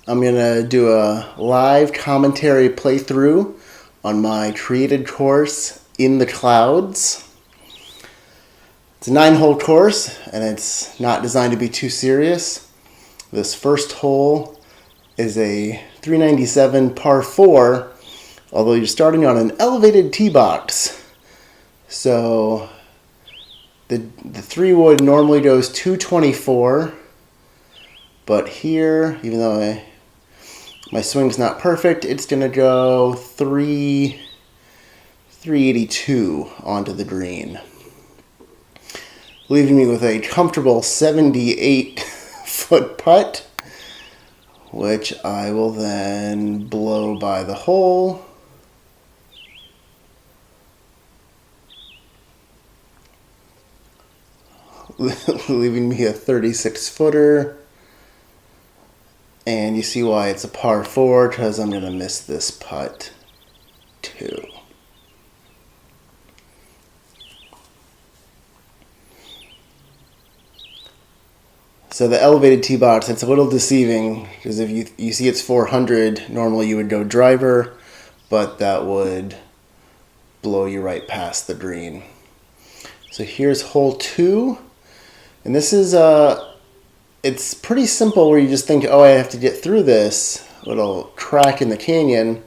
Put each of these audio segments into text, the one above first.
I'm going to do a live commentary playthrough on my created course, In the Clouds. It's a 9-hole course, and it's not designed to be too serious. This first hole is a 397 par 4, although you're starting on an elevated tee box. So the 3-wood normally goes 224, but here, even though my swing's not perfect, it's going to go 382 onto the green, leaving me with a comfortable 78-foot putt, which I will then blow by the hole. Leaving me a 36-footer. And you see why it's a par 4, because I'm going to miss this putt too. So the elevated tee box, it's a little deceiving, because if you see it's 400, normally you would go driver, but that would blow you right past the green. So here's hole 2, and this is it's pretty simple, where you just think, oh, I have to get through this little crack in the canyon,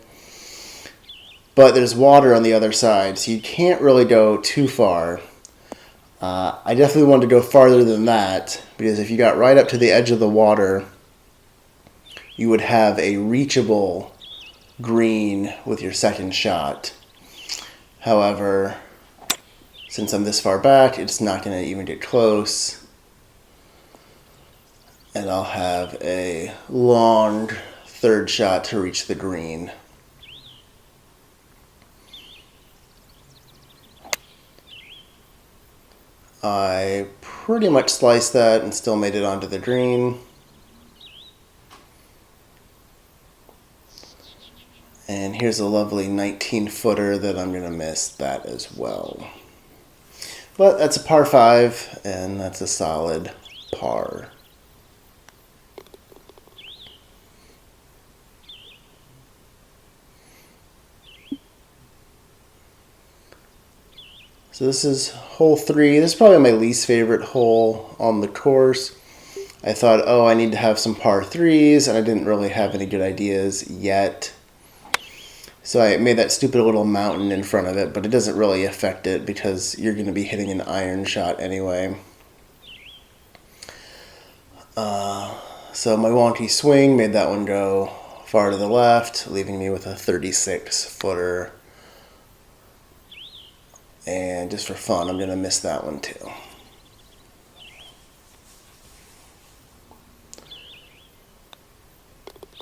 but there's water on the other side, so you can't really go too far. I definitely wanted to go farther than that, because if you got right up to the edge of the water, you would have a reachable green with your second shot. However, since I'm this far back, it's not going to even get close. And I'll have a long third shot to reach the green. I pretty much sliced that and still made it onto the green. And here's a lovely 19-footer that I'm going to miss that as well. But that's a par 5, and that's a solid par. So this is hole 3. This is probably my least favorite hole on the course. I thought, oh, I need to have some par 3s, and I didn't really have any good ideas yet. So I made that stupid little mountain in front of it, but it doesn't really affect it because you're going to be hitting an iron shot anyway. So my wonky swing made that one go far to the left, leaving me with a 36-footer. And just for fun, I'm going to miss that one too.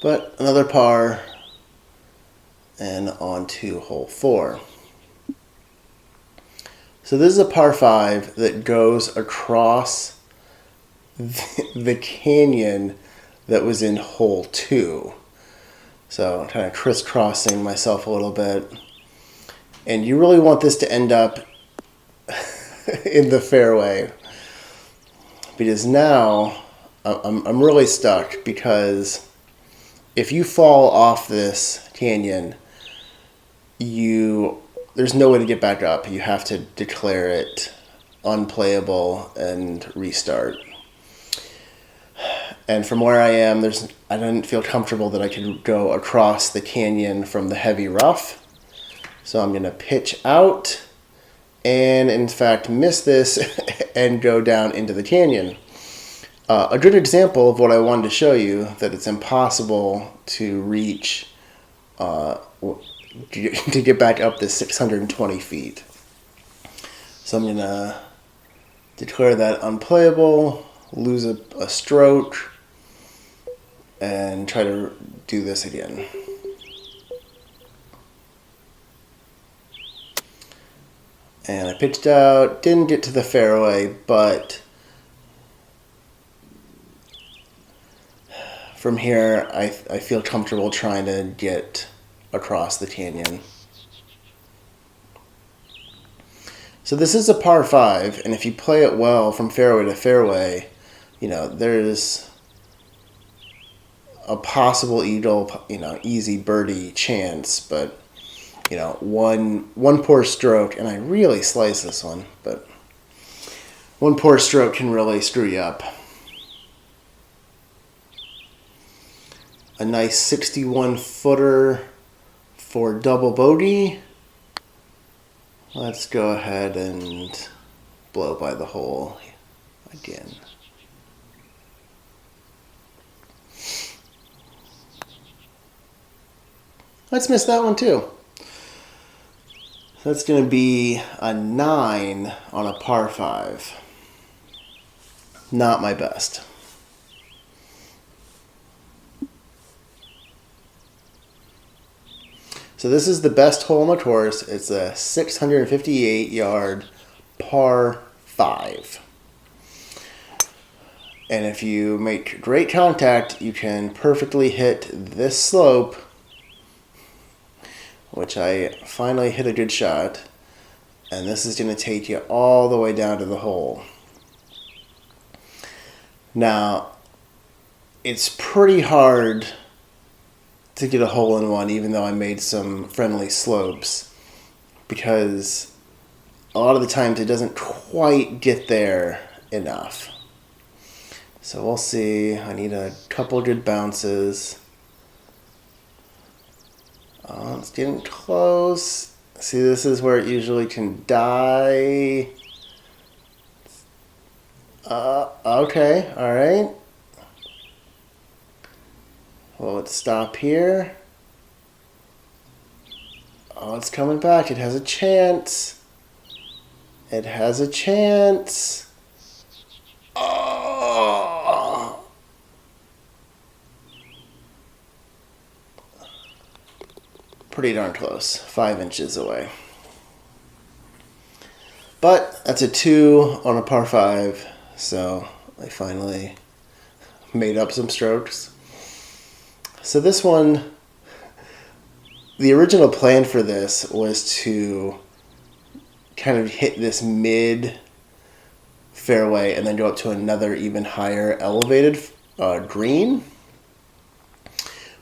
But another par, and on to hole 4. So this is a par 5 that goes across the canyon that was in hole 2. So I'm kind of crisscrossing myself a little bit. And you really want this to end up in the fairway, because now I'm really stuck, because if you fall off this canyon, there's no way to get back up. You have to declare it unplayable and restart. And from where I am, I didn't feel comfortable that I could go across the canyon from the heavy rough. So I'm going to pitch out and, in fact, miss this and go down into the canyon. A good example of what I wanted to show you, that it's impossible to reach, to get back up this 620 feet. So I'm going to declare that unplayable, lose a stroke, and try to do this again. And I pitched out, didn't get to the fairway, but from here I feel comfortable trying to get across the canyon. So this is a par 5, and if you play it well from fairway to fairway, there's a possible easy birdie chance, but one poor stroke, and I really sliced this one, but one poor stroke can really screw you up. A nice 61 footer for double bogey. Let's go ahead and blow by the hole again. Let's miss that one too. That's going to be a 9 on a par 5. Not my best. So this is the best hole on the course. It's a 658-yard par 5. And if you make great contact, you can perfectly hit this slope, which I finally hit a good shot. And this is going to take you all the way down to the hole. Now, it's pretty hard to get a hole-in-one, even though I made some friendly slopes, because a lot of the times it doesn't quite get there enough. So we'll see. I need a couple good bounces. It's getting close. See, this is where it usually can die. Okay, all right. Well, let's stop here. Oh, it's coming back. It has a chance. It has a chance. Oh! Pretty darn close. 5 inches away. But that's a 2 on a par 5. So I finally made up some strokes. So this one, the original plan for this was to kind of hit this mid fairway and then go up to another even higher elevated green.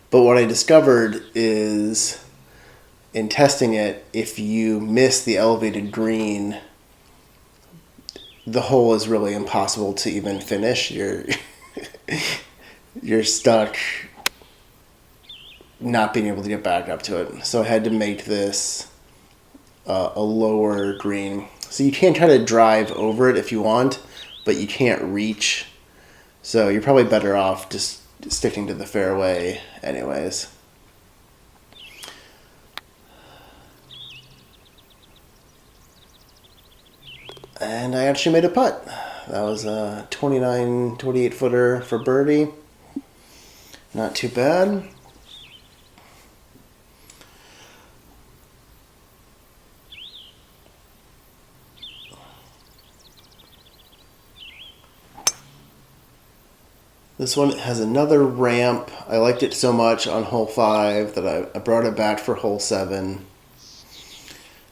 But what I discovered is, in testing it, if you miss the elevated green, the hole is really impossible to even finish. You're stuck not being able to get back up to it. So I had to make this a lower green. So you can try to drive over it if you want, but you can't reach. So you're probably better off just sticking to the fairway anyways. And I actually made a putt. That was a 28 footer for birdie. Not too bad. This one has another ramp. I liked it so much on hole 5 that I brought it back for hole 7.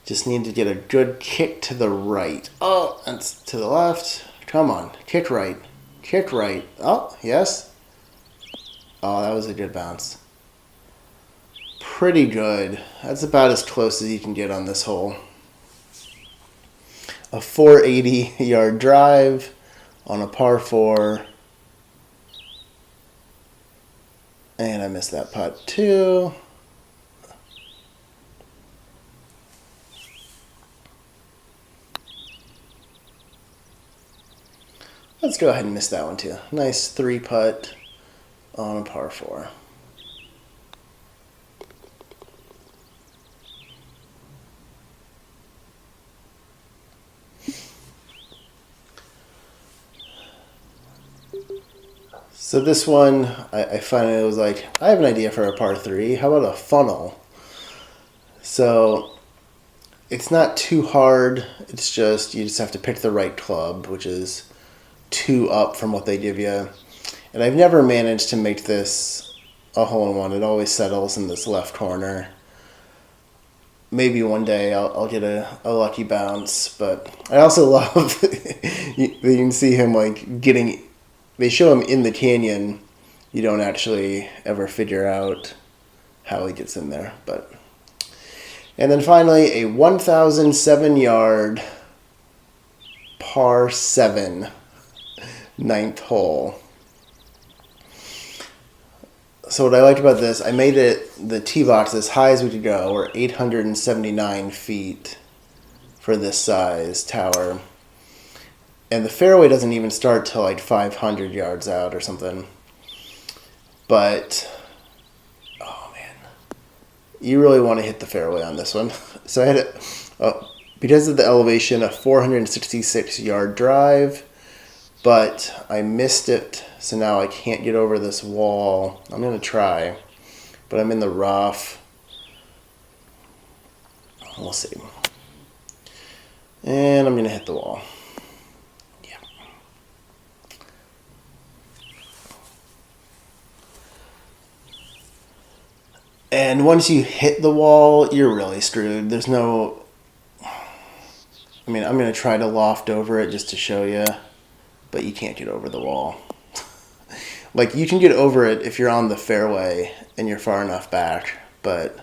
Just need to get a good kick to the right. Oh, that's to the left. Come on, kick right. Kick right. Oh, yes. Oh, that was a good bounce. Pretty good. That's about as close as you can get on this hole. A 480-yard drive on a par 4. And I missed that putt too. Let's go ahead and miss that one too. Nice 3 putt on a par 4. So this one, I finally was like, I have an idea for a par 3. How about a funnel? So it's not too hard. It's just, you just have to pick the right club, which is 2 up from what they give you. And I've never managed to make this a hole-in-one. It always settles in this left corner. Maybe one day I'll get a lucky bounce. But I also love, you can see him like getting... They show him in the canyon, you don't actually ever figure out how he gets in there. But and then finally, a 1,007 yard par 7 ninth hole. So what I liked about this, I made it the tee box as high as we could go, or 879 feet for this size tower. And the fairway doesn't even start till like 500 yards out or something. But, oh man, you really want to hit the fairway on this one. So I had it, because of the elevation, a 466 yard drive, but I missed it. So now I can't get over this wall. I'm going to try, but I'm in the rough. We'll see. And I'm going to hit the wall. Yeah. And once you hit the wall, you're really screwed. There's no... I mean, I'm going to try to loft over it just to show you, but you can't get over the wall. Like, you can get over it if you're on the fairway and you're far enough back, but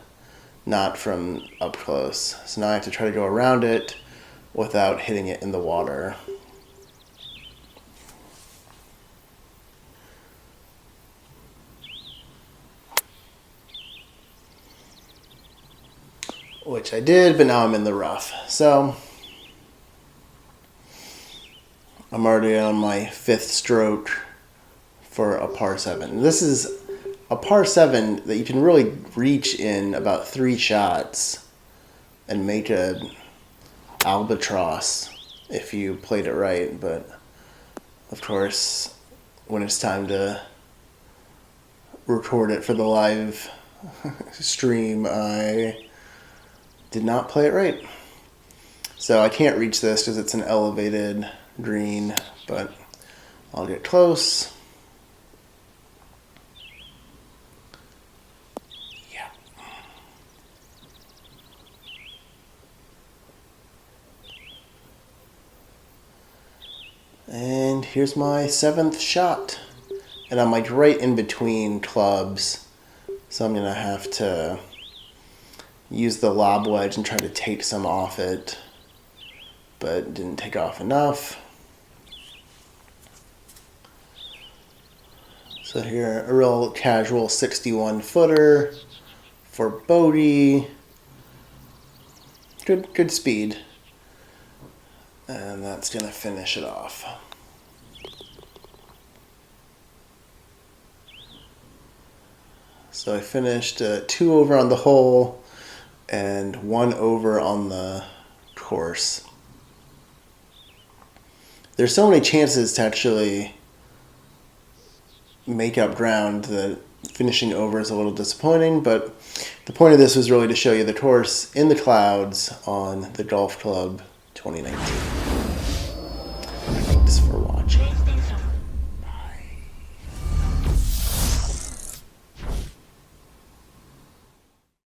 not from up close. So now I have to try to go around it without hitting it in the water. Which I did, but now I'm in the rough. So I'm already on my 5th stroke for a par 7. This is a par 7 that you can really reach in about 3 shots and make a albatross if you played it right. But of course, when it's time to record it for the live stream, I did not play it right. So I can't reach this because it's an elevated green, but I'll get close. Yeah. And here's my 7th shot. And I'm like right in between clubs, so I'm gonna have to use the lob wedge and try to take some off it, but didn't take off enough. So here, a real casual 61 footer for bogey. Good speed. And that's gonna finish it off. So I finished 2 over on the hole and 1 over on the course. There's so many chances to actually make up ground that finishing over is a little disappointing, but the point of this was really to show you the course in the clouds on the Golf Club 2019. Thanks for watching.